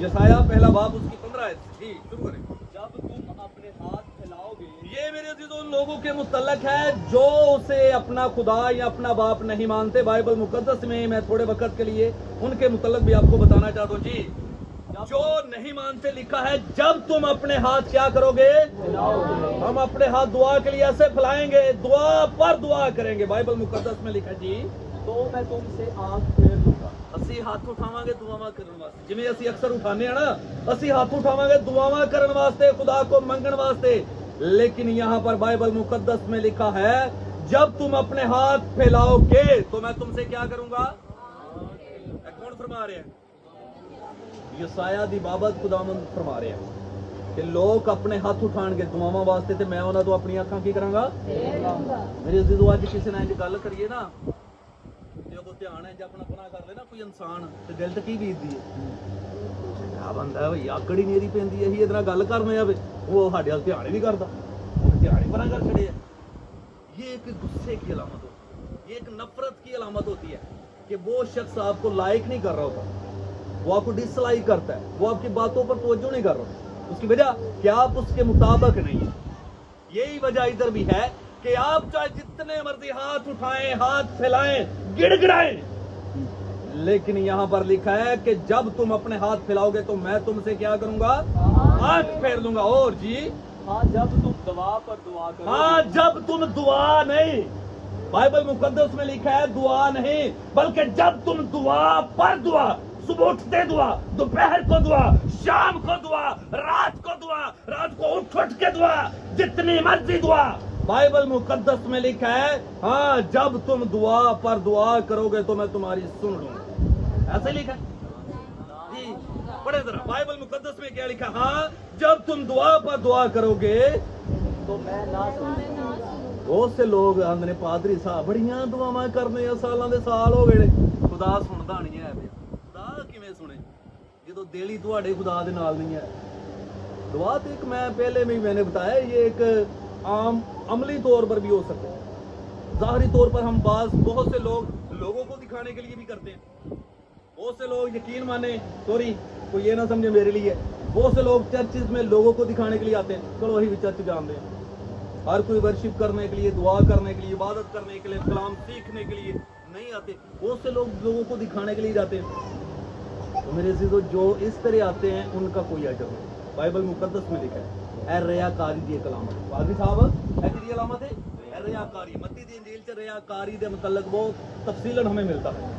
यसाया पहला बाप उसकी 15 आयत से। जी शुरू करें। जब तुम अपने हाथ फैलाओगे, ये मेरे अजीजों उन लोगों के मुतल्लक है जो उसे अपना खुदा या अपना बाप नहीं मानते। बाइबल मुकद्दस में मैं थोड़े वक्त के लिए उनके मुतल्लक भी आपको बताना चाहता हूँ। जी जो नहीं मानते, लिखा है जब तुम अपने हाथ क्या करोगे? फैलाओगे, हम अपने हाथ दुआ के लिए ऐसे फैलाएंगे, दुआ पर दुआ करेंगे। बाइबल मुकद्दस में लिखा जी तो मैं तुमसे आंख फेर लूंगा। ਅਸੀਂ ਹੱਥ ਉਠਾਵਾਂਗੇ ਦੁਆਵਾਂ ਕਰਨ ਵਾਸਤੇ, ਜਿਵੇਂ ਅਸੀਂ ਅਕਸਰ ਉਠਾਉਂਦੇ ਆ ਨਾ, ਅਸੀਂ ਹੱਥ ਉਠਾਵਾਂਗੇ ਦੁਆਵਾਂ ਕਰਨ ਵਾਸਤੇ, खुदा को मंगण वास्ते। लेकिन यहाँ पर बाइबल मुकद्दस में लिखा है जब तुम अपने हाथ फैलाओगे तो मैं तुमसे क्या करूंगा? कौन फरमा रहे हैं? यसाया दी बाबत खुदावंद फरमा रहे हैं कि लोग अपने हाथ उठाणगे दुआवां वास्ते ते मैं उन्हां तों अपनी अखां की करांगा? मेरे अजीजों, अज किसी नाल गल करिए ना, जो ध्यान है अपना अपना कर ले ना कोई इंसान, ते दिल ते की बीतदी है? क्या बंदा है भाई, आकड़ ही नेरी पैंदी है, ਇਹਦੇ ਨਾਲ ਗੱਲ ਕਰਨੇ ਆਵੇ ਉਹ ਸਾਡੇ ਵੱਲ ਧਿਆन ही नहीं करता, ਧਿਆन ही परा कर छड़े है। ये एक गुस्से की अलामत होती है, ये एक नफरत की अलामत होती है कि वो शख्स आपको लाइक नहीं कर रहा होता, वो आपको डिसलाइक करता है, वो आपकी बातों पर तवज्जो नहीं कर रहा। उसकी वजह कि आप उसके मुताबिक नहीं है। यही वजह इधर भी है कि आप चाहे जितने मर्जी हाथ उठाएं, हाथ फैलाएं, गिड़गिड़ाएं, लेकिन यहाँ पर लिखा है कि जब तुम अपने हाथ फैलाओगे तो मैं तुमसे क्या करूंगा? आंख फेर लूंगा। और जी हाँ, जब तुम दुआ पर दुआ करोगे, हाँ, जब तुम दुआ नहीं, बाइबल मुकद्दस में लिखा है दुआ नहीं, बल्कि जब तुम दुआ पर दुआ, सुबह उठते दुआ, दोपहर को दुआ, शाम को दुआ, रात को दुआ, रात को उठ के दुआ, जितनी मर्जी दुआ, बाइबल मुकद्दस में लिखा है हाँ, जब तुम दुआ पर दुआ करोगे तो मैं तुम्हारी सुन लूंगा। ऐसे लिखा है जी, पढ़े जरा बाइबल मुकद्दस में क्या लिखा? हाँ, जब तुम दुआ पर दुआ करोगे तो मैं ना सुनूंगा। बहुत से लोग आंदे ने पादरी साहब बड़ियां दुआवां करने आ, सालां दे साल हो गए, खुदा सुनदा नहीं है। खुदा किवें सुने ਜਦੋਂ ਦਿਲ ਹੀ ਤੁਹਾਡੇ खुदा ਦੇ ਨਾਲ नहीं है? दुआ तो एक मैं पहले में मैंने बताया, ये एक आम अमली तौर पर भी हो सकता है। ज़ाहरी तौर पर हम बहुत से लोगों को दिखाने के लिए भी करते हैं। बहुत से लोग यकीन माने, सॉरी कोई ये ना समझे मेरे लिए, बहुत से लोग चर्चिज में लोगों को दिखाने के लिए आते हैं। चलो वही भी चर्च जानते हैं। हर कोई वर्शिप करने के लिए, दुआ करने के लिए, इबादत करने के लिए, कलाम सीखने के लिए नहीं आते। बहुत से लोग लोगों को दिखाने के लिए जाते हैं। तो मेरे अज़ीज़ों, जो इस तरह आते हैं उनका कोई अजर नहीं। बाइबल मुकद्दस में लिखा है ए रियाकारी दी कलामत, पादरी साहब ए दी अलामत है ए रियाकारी। मत्ती दी इंजील च रियाकारी दे मुतल्लक बहुत तफसीलन हमें मिलता है।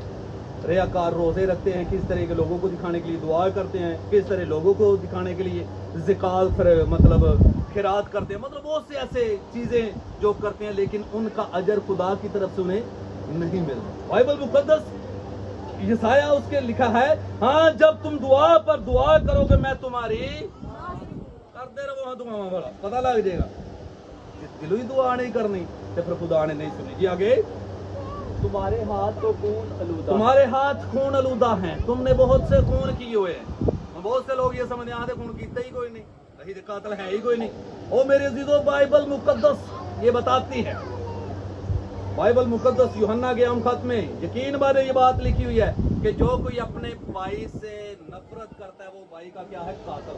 रियाकार रोजे रखते हैं, किस तरह के लोगों को दिखाने के लिए दुआ करते हैं, किस तरह लोगों को दिखाने के लिए ज़िकात फिर मतलब खिरात करते हैं, मतलब बहुत से ऐसे चीजें जो करते हैं, लेकिन उनका अजर खुदा की तरफ से उन्हें नहीं मिलता। बाइबल मुकद्दस यसाया उसके लिखा है हाँ, जब तुम दुआ पर दुआ करोगे मैं तुम्हारी करते रहो। हाँ, दुआवां वाला पता लग जाएगा। दिलों ही दुआ नहीं करनी तो फिर खुदा ने नहीं सुनी। जी आगे, तुम्हारे हाथ तो खून आलूदा, तुम्हारे हाथ खून आलूदा हैं, तुमने बहुत से खून किए हुए हैं। बहुत से लोग ये समझते हैं खून कीता ही कोई नहीं, कहीं तो कातिल है ही कोई नहीं। ओ मेरे अज़ीज़ों, बाइबल मुकद्दस ये बताती है, बाइबल मुकद्दस यूहन्ना के आम खत में यकीन माने ये बात लिखी हुई है कि जो कोई अपने भाई से नफरत करता है वो भाई का क्या है? कातिल।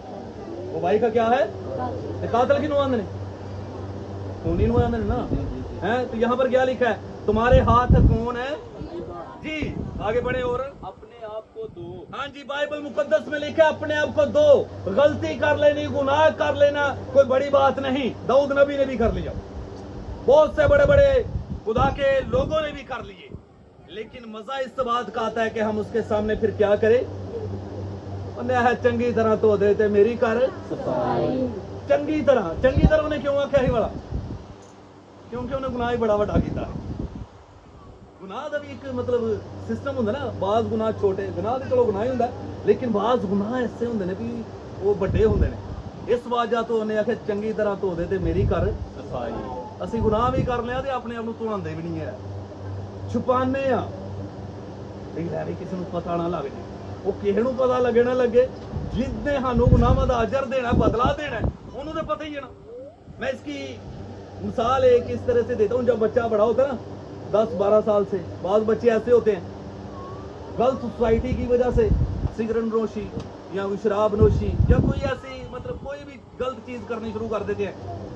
वो भाई का क्या है? कातिल की नुआंद ने खून ही हुआ मेरे ना हैं। तो यहाँ पर क्या लिखा है, तुम्हारे हाथ कौन है जी, आगे बढ़े। और अपने आप को दो। हाँ जी, बाइबल मुकद्दस में लिखा है अपने आप को दो। गलती कर लेनी, गुनाह कर लेना कोई बड़ी बात नहीं, दाऊद नबी ने भी कर लिया, बहुत से बड़े बड़े खुदा के लोगों ने भी कर लिए। लेकिन मजा इस बात का आता है कि हम उसके सामने फिर क्या करें, उन्हें है चंगी तरह तो देते मेरी कर चंगी तरह उन्हें क्यों आख्या ही वाला, क्योंकि उन्हें गुनाह ही बड़ा वड्डा कीता। गुनाह का भी एक मतलब सिस्टम होंगे ना, बाज गुनाह छोटे गुनाह तो चलो गुनाह ही होंगे, लेकिन बाज गुनाह ऐसे होंगे ने भी वो बड़े होंगे ने। इस वजह तो उन्हें आखे चंगी तरह धो दे ते मेरी कर सफाई। असी गुनाह भी कर लिया ते अपने आप को धोआंदे भी नहीं है, छुपाने आ भी किसी को पता ना लग जाए, वो किसी को पता लगे ना लगे, जिसने सानू गुनाहां दा अजर देना बदला देना उन्होंने तो पता ही है ना। मैं इसकी मिसाल एक इस तरह से देता हूँ, जब बच्चा बड़ा होता है ना 10-12 साल से, बाद बच्चे ऐसे होते हैं गलत सोसाइटी की वजह से सिगरेट नोशी या कोई शराब नोशी या कोई ऐसी मतलब कोई भी गलत चीज करनी शुरू कर देते हैं।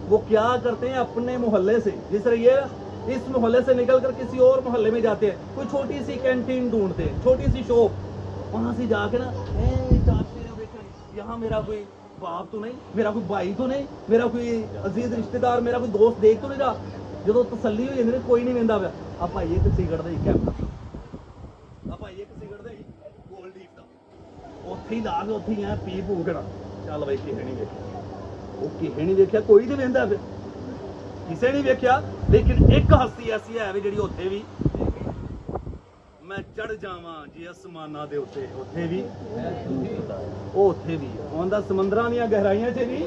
वो क्या करते हैं, अपने मोहल्ले से, जिस तरह ये इस मोहल्ले से निकल कर किसी और मोहल्ले में जाते हैं, कोई छोटी सी कैंटीन ढूंढते हैं, छोटी सी शॉप, वहां से जाके ना यहाँ मेरा कोई बाप तो नहीं, मेरा कोई भाई तो नहीं, मेरा कोई अजीज रिश्तेदार, मेरा कोई दोस्त देख तो नहीं रहा। जो तसल्ली हो जाती कोई नहीं वेंदा पिया, आप भाई एक सिगरेट दे कैमरा, आप भाई एक सिगरेट दे गोल्ड लीफ दा, ਉੱਥੇ ਹੀ ਲਾ ਕੇ ਉੱਥੇ ਹੀ ਐ ਪੀ ਭੂਕਣਾ, ਚੱਲ ਬਈ ਕਿਸੇ ਨਹੀਂ ਵੇਖਿਆ, ਉਹ ਕਿਸੇ ਨਹੀਂ ਵੇਖਿਆ, ਕੋਈ ਨਹੀਂ ਵੇਂਦਾ ਪਿਆ, ਕਿਸੇ ਨਹੀਂ ਵੇਖਿਆ। ਲੇਕਿਨ ਇੱਕ ਹਸਤੀ ਐਸੀ ਹੈ ਵੀ ਜਿਹੜੀ ਉੱਥੇ ਵੀ ਮੈਂ ਚੜ ਜਾਵਾਂ ਜੀ ਅਸਮਾਨਾਂ ਦੇ ਉੱਤੇ, ਉੱਥੇ ਵੀ ਉਹ ਉੱਥੇ ਵੀ ਆਉਂਦਾ ਸਮੁੰਦਰਾਂ ਦੀਆਂ ਗਹਿਰਾਈਆਂ 'ਚ ਵੀ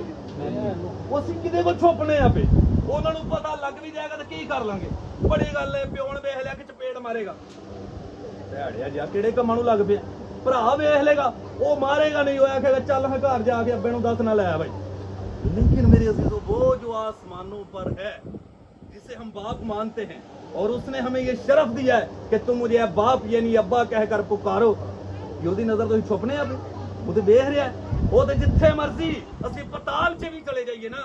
ਉਹ ਅਸੀਂ ਕਿਤੇ ਕੋ ਛੁਪਨੇ ਆ ਪਏ, ਉਹਨਾਂ ਨੂੰ ਪਤਾ ਲੱਗ ਵੀ ਜਾਏਗਾ ਤਾਂ ਕੀ ਕਰ ਲਾਂਗੇ। ਬੜੀ ਗੱਲ ਏ, ਪਿਓ ਨੇ ਵੇਖ ਲਿਆ ਕਿ ਚਪੇੜ ਮਾਰੇਗਾ, ਭੈੜਿਆ ਜਿਹਾ ਕਿਹੜੇ ਕੰਮਾਂ ਨੂੰ ਲੱਗ ਪਿਆ, ਭਰਾ ਵੇਖ ਲੇਗਾ ਉਹ ਮਾਰੇਗਾ ਨਹੀਂ, ਹੋਇਆ ਕਹੇਗਾ ਚੱਲ ਹਾਂ ਘਰ ਜਾ ਕੇ ਅੱਬੇ ਨੂੰ ਦੱਸ ਨਾ ਲੈ भाई। लेकिन मेरे अजीजों वो जो आसमानों पर है जिसे हम बाप मानते हैं और उसने हमें ये शरफ दिया है कि तुम मुझे बाप यानी अब्बा कहकर पुकारो, योदी नजर तो छुपने आप वो तो देख रहा है, वो तो जिथे मर्जी असि पताल से भी चले जाइए ना,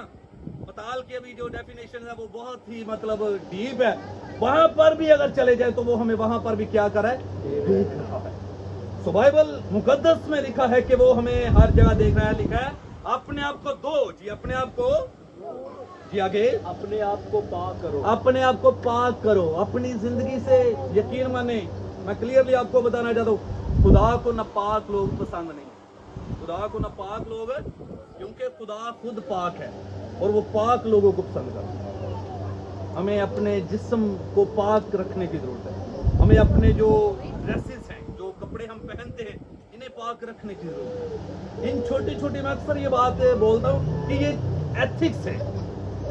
पताल की अभी जो डेफिनेशन है वो बहुत ही मतलब डीप है, वहां पर भी अगर चले जाए तो वो हमें वहां पर भी क्या कर रहा है, देख रहा है। सो बाइबल मुकद्दस में लिखा है कि वो हमें हर जगह देख रहा है। लिखा है अपने आप को दो जी, अपने आप को जी, आगे अपने आप को पाक करो, अपने आप को पाक करो, अपनी जिंदगी से यकीन माने। मैं क्लियरली आपको बताना चाहता हूँ, खुदा को नापाक लोग पसंद नहीं, खुदा को नापाक लोग, क्योंकि खुदा खुद पाक है और वो पाक लोगों को पसंद करता है। हमें अपने जिस्म को पाक रखने की जरूरत है, हमें अपने जो ड्रेसेस हैं, जो कपड़े हम पहनते हैं, इन्हें पाक रखने की जरूरत है। इन छोटी छोटी, मैं अक्सर ये बात बोलता हूँ कि ये एथिक्स है,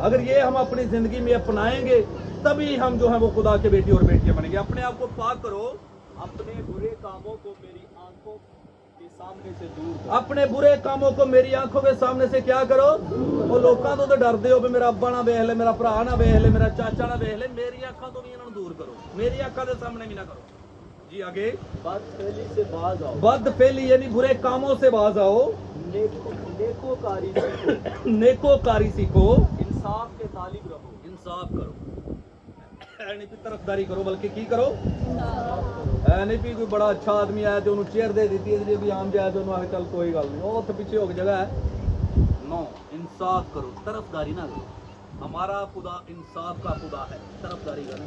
अगर ये हम अपनी जिंदगी में अपनाएंगे तभी हम जो है वो खुदा के बेटी और बेटियां बनेंगे। अपने आप को पाक करो, अपने बुरे कामों को मेरी आंखों के सामने से दूर करो, अपने बुरे कामों को मेरी आंखों के सामने से क्या करो। और लोगों तो डरते हो भी मेरा अब्बा ना वेख ले, मेरा भरा ना वेख ले, मेरा चाचा ना वेख ले, मेरी आंखों तो भी इन्होंने दूर करो, मेरी आंखों के सामने भी ना करो जी। आगे बदफेली से बाज आओ, बदफेली यानी बुरे कामों से बाज आओ, नेकोकारी सीखो, नेकोकारी सीखो, इंसाफ के तालिब रहो, इंसाफ करो, नहीं भी तरफदारी करो, बल्कि की करो, नहीं भी कोई बड़ा अच्छा आदमी आया तो उन्होंने चेयर दे दी है, भी आम जाए तो उन्होंने चल कोई गल नहीं, वो तो पीछे हो जगह है। नो, इंसाफ करो, तरफदारी ना करो। हमारा खुदा इंसाफ का खुदा है, तरफदारी करो।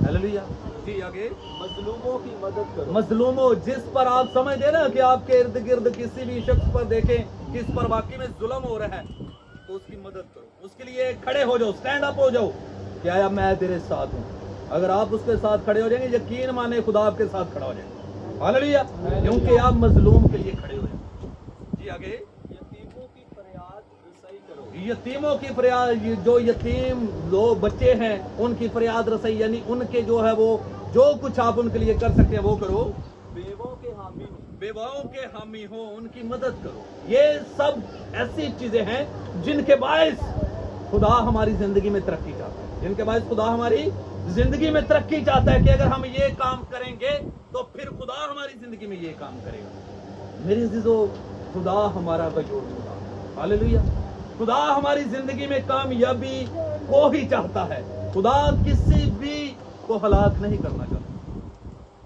हालेलुया जी। आगे मजलूमों की मदद करो, मजलूमों, जिस पर आप समझते ना कि आपके इर्द गिर्द किसी भी शख्स पर देखें किस पर वाकई में जुल्म हो रहा है, तो उसकी मदद करो, उसके लिए खड़े हो जाओ, स्टैंड अप हो जाओ, क्या यार मैं तेरे साथ हूँ। अगर आप उसके साथ खड़े हो जाएंगे, यकीन माने खुदा आपके साथ खड़ा हो जाएगा। हालेलुया, क्योंकि आप मजलूम के लिए खड़े हो जाए जी। आगे यतीमों की फरियाद रसाई करो, यतीमों की फरियाद, जो यतीम लोग बच्चे हैं उनकी फरियाद रसाई, यानी उनके जो है वो जो कुछ आप उनके लिए कर सकते हैं वो करो। बेवों के हामी हो, बेवाओं के हामी हो, उनकी मदद करो। ये सब ऐसी चीजें हैं जिनके बायस खुदा हमारी जिंदगी में तरक्की चाहता है, जिनके बायस खुदा हमारी जिंदगी में तरक्की चाहता है कि अगर हम ये काम करेंगे तो फिर खुदा हमारी जिंदगी में ये काम करेगा। मेरे अजीजों, खुदा हमारा वजूद खुदा, हालेलुया, खुदा हमारी जिंदगी में कामयाबी को ही चाहता है, खुदा किसी भी को हलाक नहीं करना चाहता।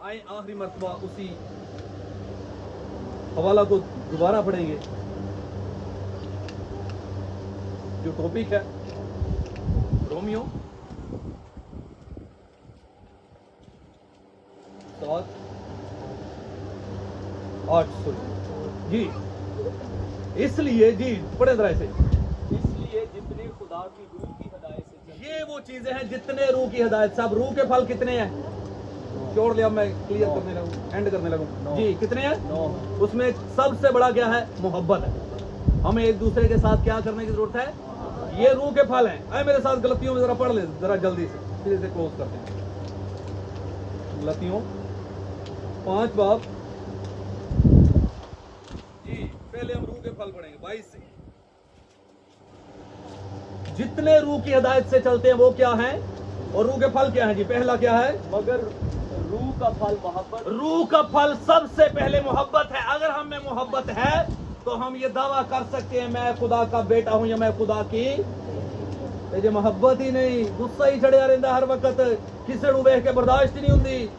आए आखिरी मर्तबा उसी हवाला को दोबारा पढ़ेंगे जो टॉपिक है रोमियो 7:8 जी। इसलिए जी पढ़े जरा से, इसलिए जितने खुदा की रूह की हिदायत से चलते ये वो चीजें हैं जितने रूह की हिदायत से। अब रूह के फल कितने हैं? छोड़ लिया, मैं क्लियर करने लगूं, एंड करने लगूं जी। कितने हैं? 9 उसमें सबसे बड़ा क्या है? मोहब्बत है। हमें एक दूसरे के साथ क्या करने की जरूरत है? ये रूह के फल हैं। आए मेरे साथ गलतियों में जरा पढ़ ले जरा जल्दी से, फिर इसे क्लोज करते हैं। गलतियों 5 बाब जी। पहले हम रूह के फल पढ़ेंगे 22 से। जितने रूह की हिदायत से चलते हैं वो क्या हैं और रूह के फल क्या हैं जी? पहला क्या है? मगर रूह का फल मोहब्बत, रूह का फल सबसे पहले मोहब्बत है। अगर हम में मोहब्बत है तो हम ये दावा कर सकते हैं मैं खुदा का बेटा हूं या मैं खुदा की। जो मोहब्बत ही नहीं, गुस्सा ही चढ़िया रहिंदा हर वक्त, किसी ਨੂੰ ਵੇਖ ਕੇ ਬਰਦਾਸ਼ਤ ਹੀ ਨਹੀਂ ਹੁੰਦੀ,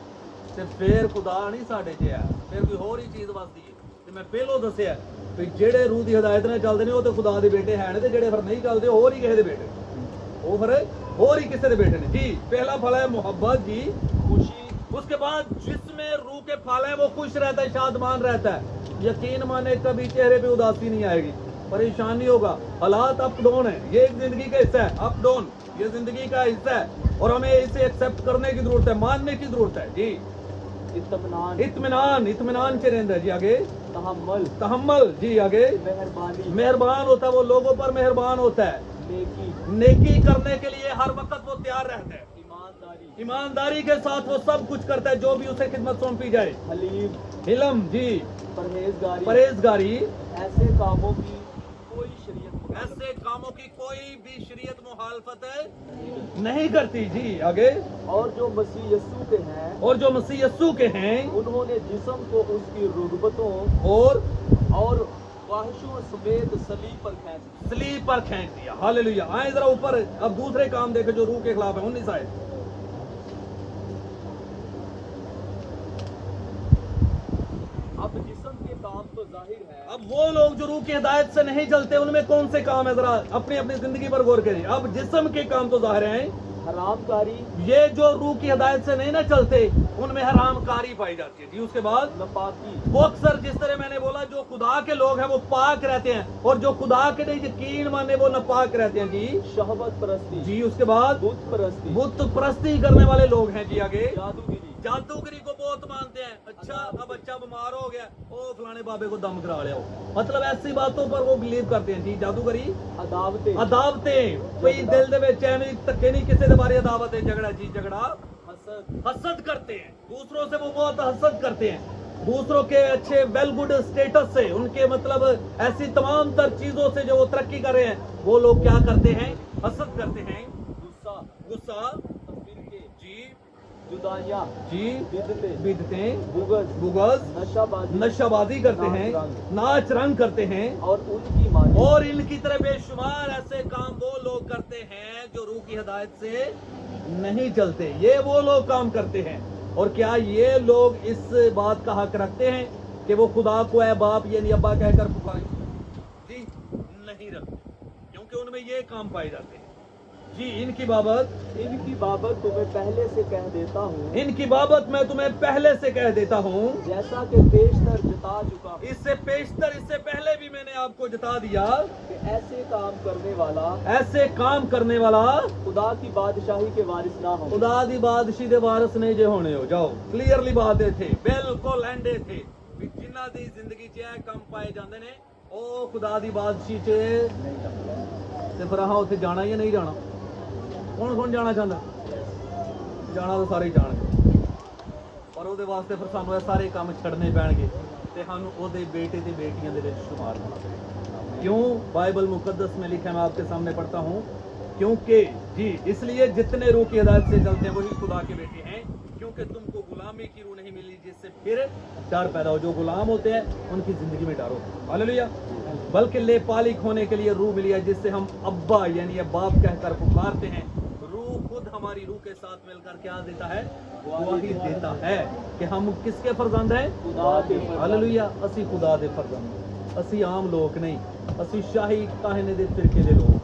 ਤੇ ਫੇਰ ਖੁਦਾ ਨਹੀਂ ਸਾਡੇ 'ਚ ਹੈ, ਫਿਰ ਕੋਈ ਹੋਰ ਹੀ ਚੀਜ਼ ਵਸਦੀ ਹੈ। ਤੇ ਮੈਂ ਪਹਿਲੋਂ ਦੱਸਿਆ ਵੀ ਜਿਹੜੇ ਰੂਹ ਦੀ ਹਦਾਇਤ ਨਾਲ ਚੱਲਦੇ ਨੇ ਉਹ ਤੇ ਖੁਦਾ ਦੇ ਬੇਟੇ ਹਨ, ਤੇ ਜਿਹੜੇ ਫਿਰ ਨਹੀਂ ਚੱਲਦੇ ਉਹ ਹੋਰ ਹੀ ਕਿਸੇ ਦੇ ਬੇਟੇ, ਉਹ ਫਿਰ ਹੋਰ ਹੀ ਕਿਸੇ ਦੇ ਬੇਟੇ ਨੇ जी। पहला फल है मोहब्बत जी, खुशी, उसके बाद जिसमें रूह के फल है वो खुश रहता है, शादमान रहता है, यकीन माने कभी चेहरे पे उदासी नहीं आएगी, परेशान नहीं होगा। हालात अप डाउन है, ये एक जिंदगी का हिस्सा है, अप डाउन ये जिंदगी का हिस्सा है और हमें इसे एक्सेप्ट करने की जरूरत है, मानने की जरूरत है जी। इत्मीनान, इत्मीनान, इत्मीनान से रहता है जी। आगे तहम्मुल, तहम्मुल जी। आगे मेहरबानी, मेहरबान होता है, वो लोगों पर मेहरबान होता है, नेकी, नेकी करने के लिए हर वक्त वो तैयार रहता है, ईमानदारी, ईमानदारी के साथ वो सब कुछ करता है जो भी उसे खिदमत सौंपी जाए। हलीम, हिलम जी, परहेजगारी, परहेजगारी। ऐसे कामों की कोई शरीयत ऐसे कामों की कोई भी शरीयत मुखालफत नहीं करती जी। आगे और जो मसीह यस्सू के हैं और जो मसीह यस्सू के हैं उन्होंने जिस्म को उसकी रुगबतों और और ख्वाहिशों समेत सलीब पर खींच दिया। स्लीप पर खींच दिया। हालेलुया। आए जरा ऊपर अब दूसरे काम देखे जो रूह के खिलाफ है 19 आयत। अब जिस्म के काम तो जाहिर है, अब वो लोग जो रूह की हिदायत से नहीं चलते उनमें कौन से काम है? जरा अपनी अपनी जिंदगी पर गौर करें। अब जिस्म के काम तो जाहिर हैं, हरामकारी, ये जो रूह की हिदायत से नहीं ना चलते उनमें हरामकारी पाई जाती है जी। उसके बाद नापाकी, वो अक्सर जिस तरह मैंने बोला जो खुदा के लोग हैं वो पाक रहते हैं और जो खुदा के नहीं यकीन माने वो नापाक रहते हैं जी। शहवत परस्ती जी। उसके बाद बुत परस्ती, बुत परस्ती करने वाले लोग हैं जी। आगे जादूगिरी, जादूगरी को बहुत मानते हैं। अच्छा अब बच्चा बीमार हो गया, ओ फलाने बाबे को दम करा लिया, मतलब ऐसी बातों पर वो बिलीव करते हैं जी। जादूगरी, अदावतें, अदावतें, कोई दिल दे विच एवें धक्के नहीं, किसी दे बारे अदावत है, झगड़ा जी झगड़ा, हसद, हसद करते हैं दूसरों से, वो बहुत हसद करते हैं दूसरों के अच्छे वेल गुड स्टेटस से, उनके मतलब ऐसी तमाम तर चीजों से जो वो तरक्की कर रहे हैं वो लोग क्या करते हैं? हसद करते हैं। गुस्सा, गुस्सा फिरके, जी जुदाइयाँ, जी, बिदतें, बिदतें, बुगज, बुगज, नशाबाजी, नशाबाजी करते हैं, नाच रंग करते हैं और उनकी मानी, और इनकी तरह बेशुमार ऐसे काम वो लोग करते हैं जो रूह की हिदायत से नहीं चलते। ये वो लोग काम करते हैं। और क्या ये लोग इस बात का हक रखते हैं कि वो खुदा को है बाप यानी अब्बा कहकर पुकारें? जी नहीं रखते, क्योंकि उनमें ये काम पाए जाते हैं जी। इनकी बाबत तुम्हें पहले से कह देता हूँ, इनकी बाबत मैं तुम्हें पहले से कह देता हूँ, जैसा कि पेशतर जता चुका हूँ, इससे पेशतर इससे पहले भी मैंने आपको जता दिया कि ऐसे काम करने वाला खुदा की बादशाही के वारिस ना हो। खुदा दी बादशाही दे वारिस नहीं जे होने हो। जाओ क्लियरली बात थे, बिल्कुल एंडे थे भी जिन्ना दी जिंदगी च ਇਹ ਕੰਮ ਪਾਏ ਜਾਂਦੇ ਨੇ ਉਹ खुदा दी बादशाही ਚ ਤੇ ਫਿਰ ਆਹ ਉੱਥੇ ਜਾਣਾ ਜਾਂ ਨਹੀਂ ਜਾਣਾ? ਕੌਣ ਕੌਣ ਜਾਣਾ ਚਾਹੁੰਦਾ? ਜਾਣਾ ਤਾਂ ਸਾਰੇ ਹੀ ਜਾਣਗੇ, ਪਰ ਉਹਦੇ ਵਾਸਤੇ ਫਿਰ ਸਾਨੂੰ ਇਹ ਸਾਰੇ ਕੰਮ ਛੱਡਨੇ ਪੈਣਗੇ ਤੇ ਸਾਨੂੰ ਉਹਦੇ ਬੇਟੇ ਤੇ ਬੇਟੀਆਂ ਦੇ ਵਿੱਚ शुमार होना पड़ेगा। क्यों? बाइबल मुकद्दस में लिखा है, मैं आपके सामने पढ़ता हूँ, क्योंकि जी इसलिए जितने रूह की हिदायत से चलते हैं वही खुदा के बेटे हैं, क्योंकि क्योंकि तुमको गुलामी की रूह नहीं मिली जिससे फिर डर पैदा हो। जो गुलाम होते हैं उनकी जिंदगी में डर हो, हालेलुया। बल्कि लेपालिक होने के लिए रूह मिली है जिससे हम अब्बा यानी बाप कहकर पुकारते हैं। रूह खुद हमारी रूह के साथ मिलकर क्या देता है? गवाही देता है कि हम किसके फर्जंद हैं? खुदा के हालेलुया। ਅਸੀਂ खुदा ਦੇ फर्जंद, ਅਸੀਂ ਆਮ ਲੋਕ ਨਹੀਂ, ਅਸੀਂ ਸ਼ਾਹੀ ਕਾਹਨੇ ਦੇ ਫਿਰਕੇ ਦੇ ਲੋਕ।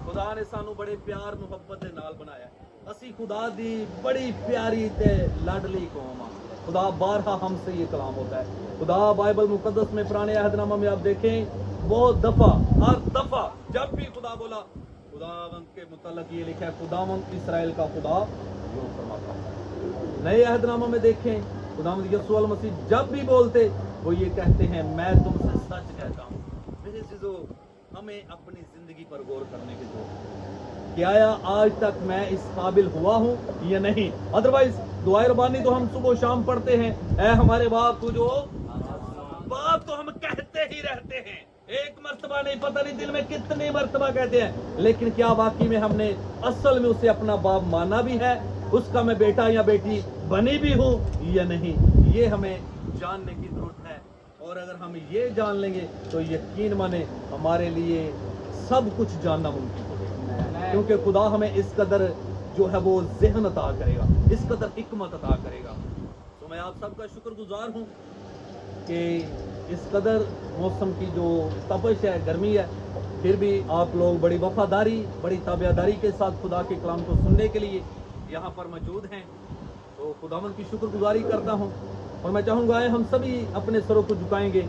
ਖੁਦਾ ਨੇ ਸਾਨੂੰ ਬੜੇ ਪਿਆਰ ਮੁਹੱਬਤ ਦੇ ਨਾਲ ਬਣਾਇਆ। ਅਸੀਂ ਖੁਦਾ ਦੀ ਬੜੀ ਪਿਆਰੀ ਤੇ ਲਾਡਲੀ ਕੌਮ ਆ। खुदा बारहा हमसे ये कलाम होता है। खुदा बाइबल मुकद्दस में पुराने अहदनामा में आप देखें बहुत दफा, हर दफा जब भी खुदा बोला, खुदावंद के मुतल्लक ये लिखा है खुदावंद इस्राएल का खुदा जो फरमाता है। नए अहदनामा में देखें खुदावंद यीशु अल मसीह जब भी बोलते वो ये कहते हैं मैं तुमसे सच कहता हूँ। मेरे चीजों हमें अपनी जिंदगी पर गौर करने की जरूरत है। क्या आज तक मैं इस काबिल हुआ हूँ या नहीं? अदरवाइज दुआए रबानी तो हम सुबह शाम पढ़ते हैं, ऐ हमारे बाप तू जो बाप तो हम कहते ही रहते हैं। एक मर्तबा नहीं, पता नहीं दिल में कितने मर्तबा कहते हैं, लेकिन क्या वाकई में हमने असल में उसे अपना बाप माना भी है, उसका मैं बेटा या बेटी बनी भी हूँ या नहीं? ये हमें जानने की जरूरत है। और अगर हम ये जान लेंगे तो यकीन माने हमारे लिए सब कुछ जानना मुमकिन हो जाएगा, क्योंकि खुदा हमें इस कदर जो है वो ज़हन अता करेगा, इस कदर हिकमत अता करेगा। तो मैं आप सबका शुक्रगुजार हूँ कि इस कदर मौसम की जो तपश है, गर्मी है, फिर भी आप लोग बड़ी वफादारी, बड़ी ताबेदारी के साथ खुदा के कलाम को सुनने के लिए यहाँ पर मौजूद हैं। तो खुदावंद की शुक्रगुजारी करता हूँ और मैं चाहूँगा हम सभी अपने सरों को झुकाएंगे